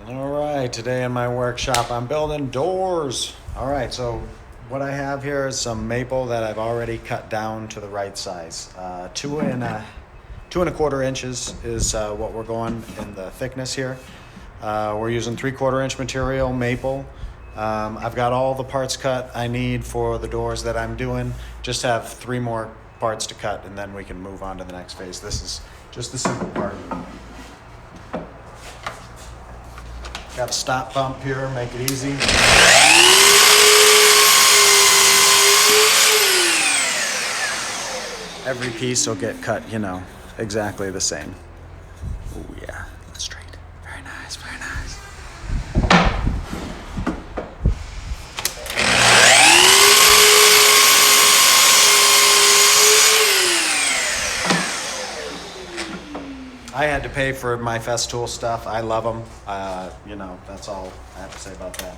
All right, today in my workshop, I'm building doors. All right, so what I have here is some maple that I've already cut down to the right size. 2.25 inches is what we're going in the thickness here. We're using 3/4 inch material, maple. I've got all the parts cut I need for the doors that I'm doing. Just have 3 more parts to cut, and then we can move on to the next phase. This is just the simple part. Got a stop bump here, make it easy. Every piece will get cut, exactly the same. Oh yeah, straight. Very nice, very nice. I had to pay for my Festool stuff. I love them. That's all I have to say about that.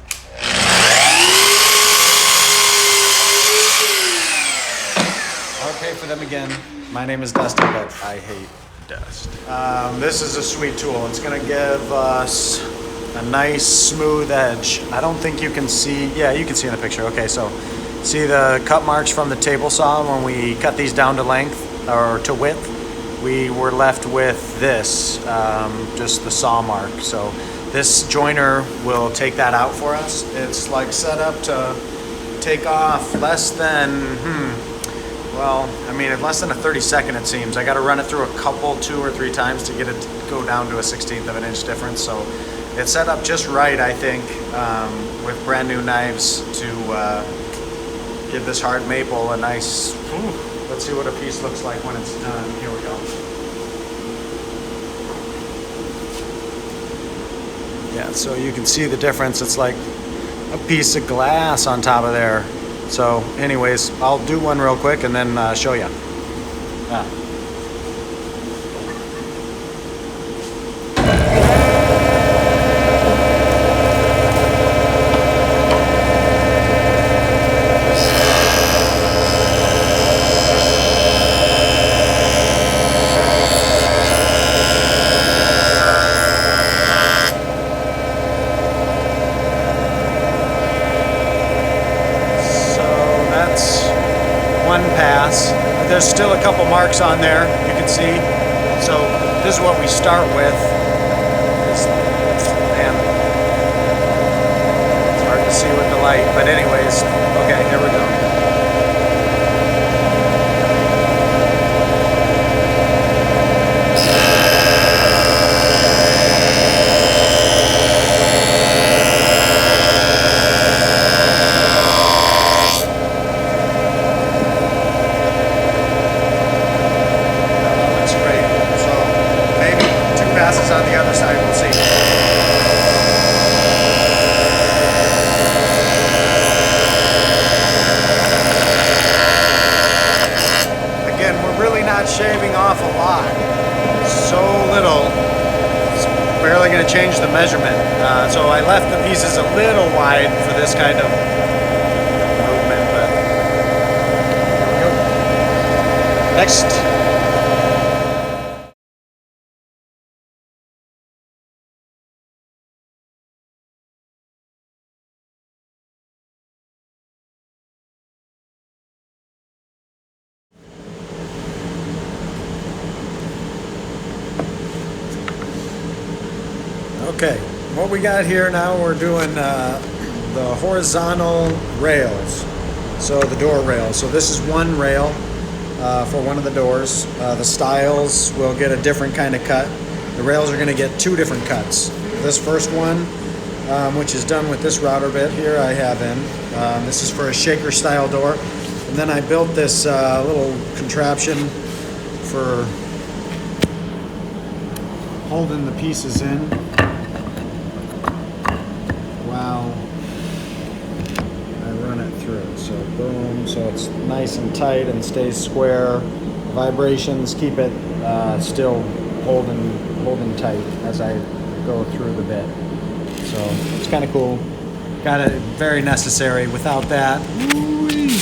I'll pay for them again. My name is Dusty, but I hate dust. This is a sweet tool. It's gonna give us a nice smooth edge. I don't think you can see, yeah, you can see in the picture. Okay, so see the cut marks from the table saw when we cut these down to length or to width? We were left with this, just the saw mark. So this joiner will take that out for us. It's like set up to take off less than, less than a 30-second it seems. I gotta run it through a couple, 2 or 3 times to get it to go down to a 1/16 of an inch difference. So it's set up just right, I think, with brand new knives to give this hard maple a nice, let's see what a piece looks like when it's done. Here we go. Yeah, so you can see the difference. It's like a piece of glass on top of there. So anyways, I'll do one real quick and then show you. One pass. There's still a couple marks on there, you can see. So this is what we start with. It's hard to see with the light, but anyways, okay, here we go. On the other side, we'll see. Again, we're really not shaving off a lot. So little, it's barely going to change the measurement. So I left the pieces a little wide for this kind of movement, but here we go. Next. Okay, what we got here now, we're doing the horizontal rails, so the door rails. So this is one rail for one of the doors. The stiles will get a different kind of cut. The rails are going to get 2 different cuts. This first one, which is done with this router bit here I have in. This is for a shaker style door. And then I built this little contraption for holding the pieces in while I run it through. So boom, so it's nice and tight and stays square. Vibrations keep it still holding tight as I go through the bit. So it's kind of cool. Got it, very necessary. Without that, be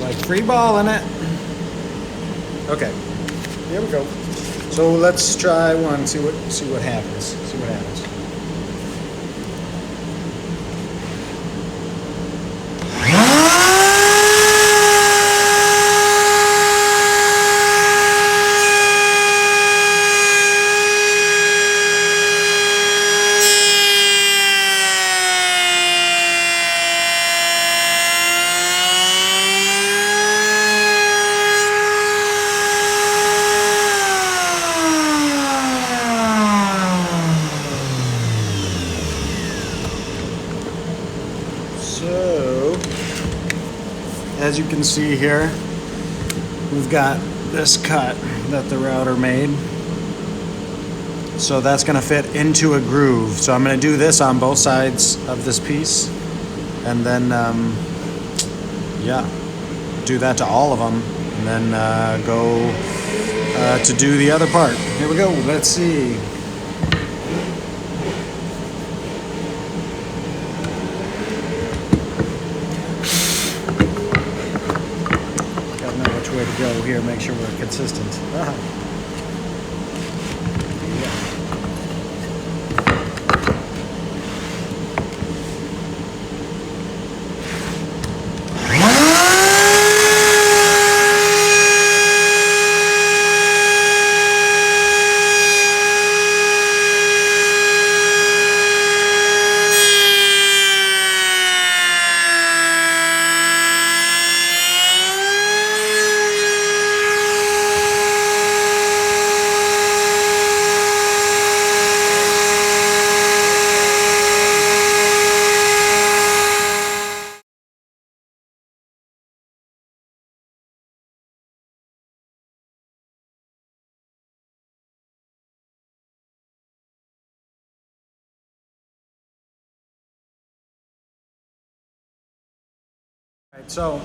like free balling it. Okay, here we go. So let's try one. See what happens. See what happens. So, as you can see here, we've got this cut that the router made. So that's going to fit into a groove. So I'm going to do this on both sides of this piece, and then, yeah, do that to all of them, and then go to do the other part. Here we go. Let's see. Way to go here, make sure we're consistent. Right, so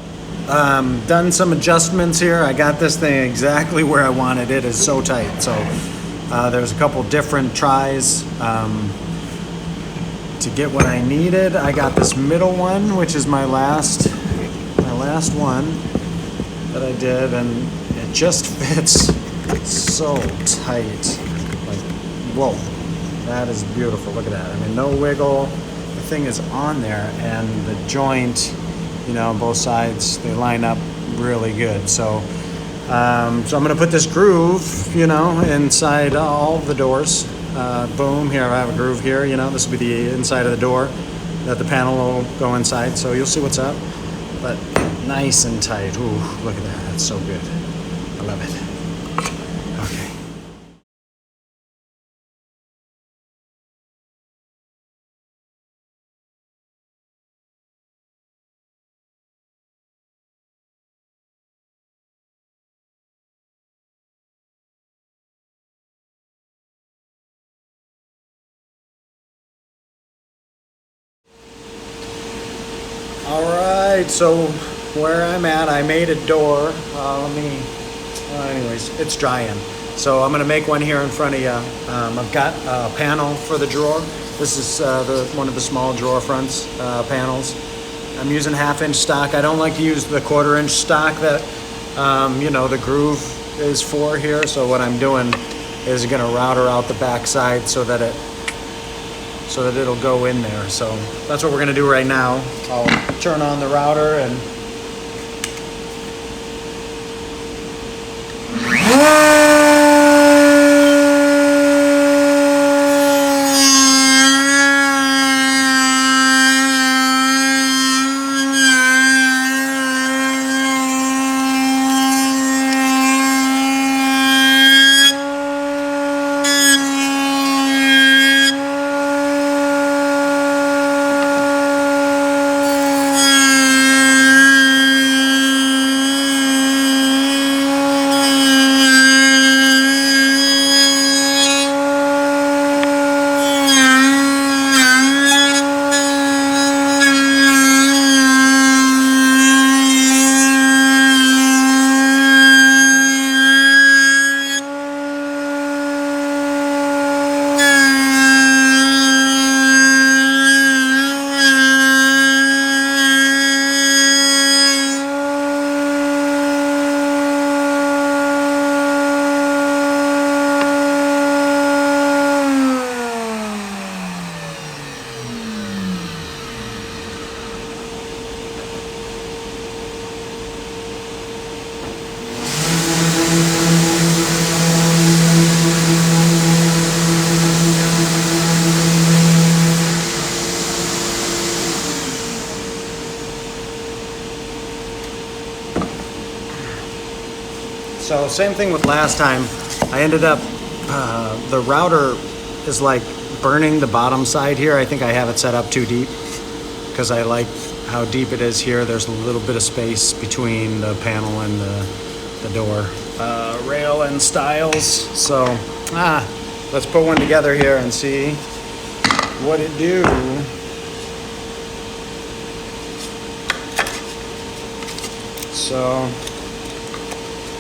done some adjustments here. I got this thing exactly where I wanted it. It's so tight. So there's a couple different tries to get what I needed. I got this middle one, which is my last one that I did, and it just fits so tight. Like, whoa, that is beautiful. Look at that. I mean, no wiggle. The thing is on there, and the joint, you know, both sides, they line up really good. So so I'm gonna put this groove, you know, inside all the doors. Boom, here I have a groove here, you know, this will be the inside of the door that the panel will go inside. So you'll see what's up, but nice and tight. Ooh, look at that, that's so good. I love it. Okay. All right, so where I'm at, I made a door. Anyways, it's drying. So I'm gonna make one here in front of you. I've got a panel for the drawer. This is one of the small drawer fronts panels. I'm using 1/2 inch stock. I don't like to use the 1/4 inch stock that, you know, the groove is for here. So what I'm doing is gonna router out the back side so that it'll go in there. So that's what we're gonna do right now. I'll turn on the router and same thing with last time. I ended up, the router is like burning the bottom side here. I think I have it set up too deep because I like how deep it is here. There's a little bit of space between the panel and the door. Rail and stiles. So, let's put one together here and see what it do. So,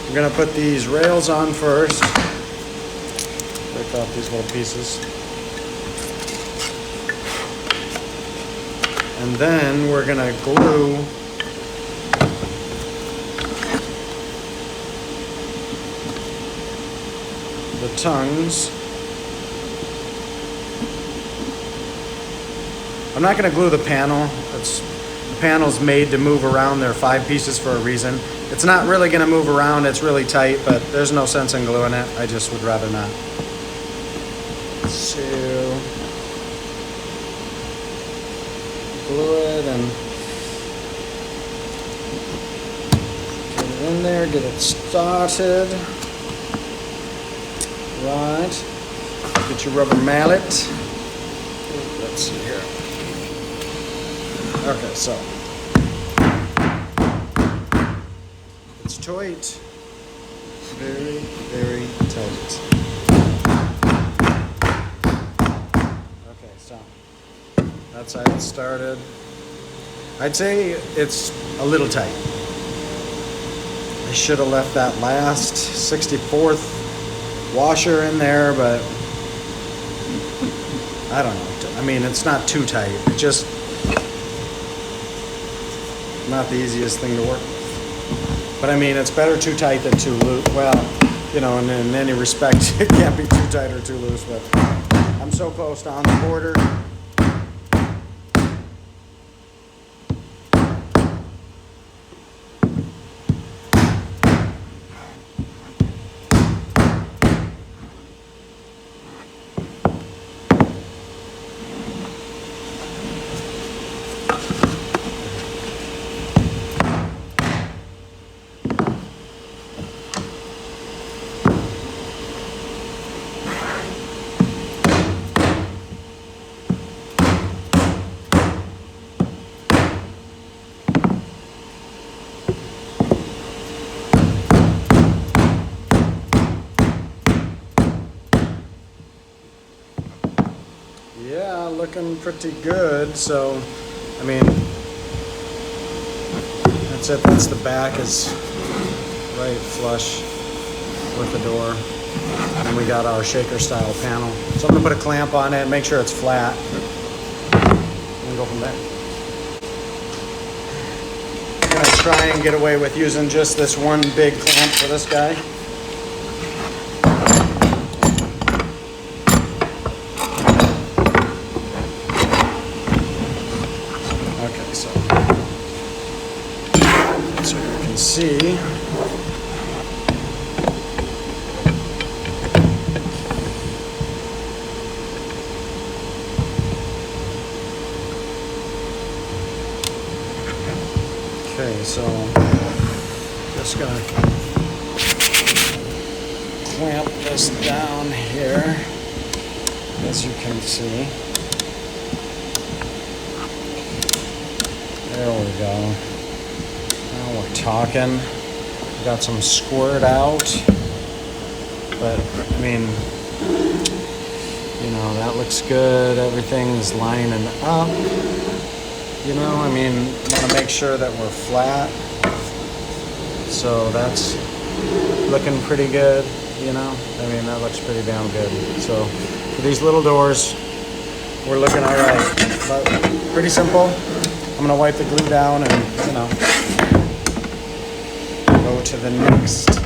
I'm gonna put these rails on first. Break off these little pieces. And then we're gonna glue the tongues. I'm not gonna glue the panel. The panel's made to move around. There are 5 pieces for a reason. It's not really gonna move around. It's really tight, but there's no sense in gluing it. I just would rather not. So, glue it and get it in there, get it started. Right. Get your rubber mallet. Let's see here. Okay, so it's tight. Very, very tight. Okay, so that's how it started. I'd say it's a little tight. I should have left that last 64th washer in there, but I don't know. I mean, it's not too tight. It's just not the easiest thing to work with. But I mean, it's better too tight than too loose. Well, you know, in any respect, it can't be too tight or too loose, but I'm so close to on the border. Yeah, looking pretty good. So, I mean, that's it. That's the back is right flush with the door. And we got our shaker style panel. So I'm gonna put a clamp on it, make sure it's flat, and go from there. I'm gonna try and get away with using just this one big clamp for this guy. So you can see okay, so just gonna clamp this down here, as you can see. There we go. Now we're talking. Got some squirt out, but I mean, you know, that looks good. Everything's lining up. You know, I mean, want to make sure that we're flat. So that's looking pretty good, you know. I mean, that looks pretty damn good. So for these little doors, we're looking all right. But pretty simple. I'm gonna wipe the glue down and, you know, go to the next